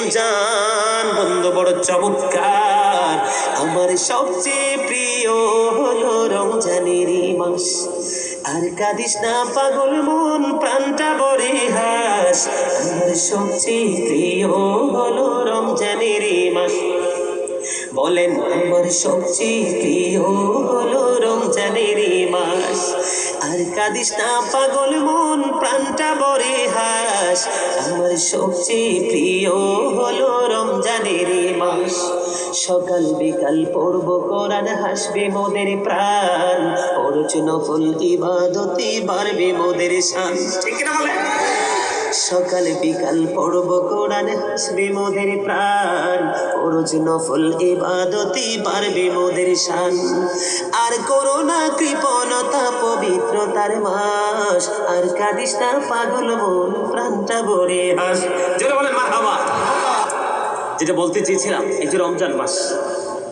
রমজান বন্ধু বড় চমৎকার। আমার সবচেয়ে প্রিয় হলো রমজানেরই মাস। আর কাঁদিস না পাগল মন, প্রাণটা বড়ে হাস। আমার সবচেয়ে প্রিয় হলো রমজানেরই মাস। বলেন আমার সবচেয়ে প্রিয় হলো রমজানেরই মাস। আর কাঁদিস না পাগল মন, প্রাণটা বড়ে হাস। আমার সবচেয়ে প্রিয় হলো রমজানেরই মাস। সকাল বিকাল পড়ব কোরআন, হাসবে মোদের প্রাণ। পড়ছ নফল ইবাদতে বাড়বে মোদের শান। ঠিক না বলেন? সকাল বিকাল পড়ব কোরআন, হাসবে মোদের প্রাণ। পড়ছ নফল ইবাদতে বাড়বে মোদের শান। আর করোনা কৃপণতা পবিত্রতার মাস। আর কাঁদিস না পাগল মন, প্রাণটা ভরে হাস। যেটা বলেন মারহাবা। যেটা বলতে চেয়েছিলাম, এই যে রমজান মাস,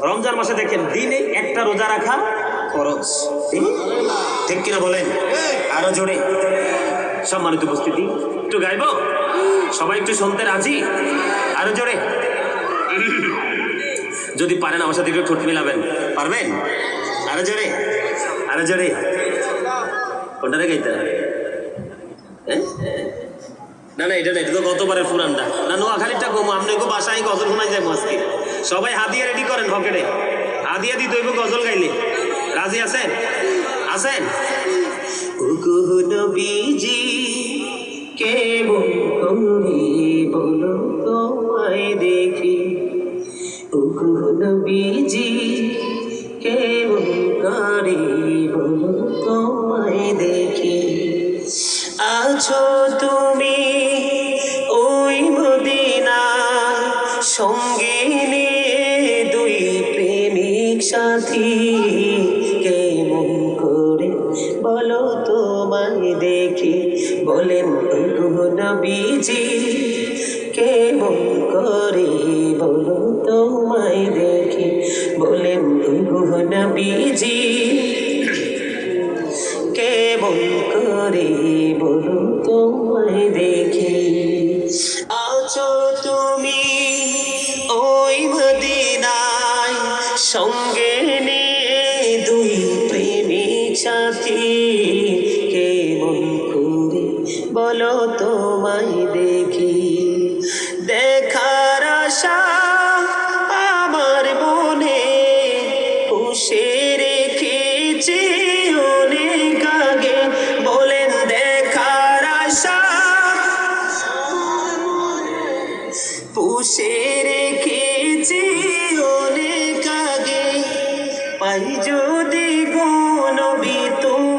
রমজান মাসে দেখেন দিনে একটা রোজা রাখা ফরজ। ঠিক কিনা বলেন? আরো জোরে। সম্মানিত উপস্থিতি, একটু গাইব? সবাই একটু শুনতে রাজি? আরো জোরে। যদি পারেন আমার সাথে একটু ঠোঁট মিলাবেন, পারবেন? আরো জোরে, আরো জোরে। কোনটারে গাইতে? না না, এটা না, এটা তো গতবারের পুরানটা। না, নোয়াখালীটা কম। আপনাকে বাসায় গজল শোনাই যায় আজকে। সবাই হাদিয়া রেডি করেন পকেটে। হাদিয়া দিতে হইব গজল গাইলে। রাজি আছেন? আছেন? নবীজি কেমন করে বলো তোমায় দেখি। নবীজি কেমন করে বলো তোমায় দেখি। আছো তুমি ওই মদিনায়, সঙ্গে নিয়ে দুই প্রেমিক সাথী। কেমন করে বলো তোমায় দেখি। বলেন নবীজি কেমন করে বলো তোমায় দেখি। বলেন নবীজি কেমন করে বলো তোমায় দেখি। আছো তুমি ওই মদিনায়, সঙ্গে নিয়ে দুই প্রেমিক সাথী। কেমন করে বলো তোমায় দেখি। দেখার আশা আমার মনে পুষে রেখেছি অনেক আগে। বলেন দেখার আশা পুষে রেখেছি অনেক আগে। পাই যদি গো নবী তুমি।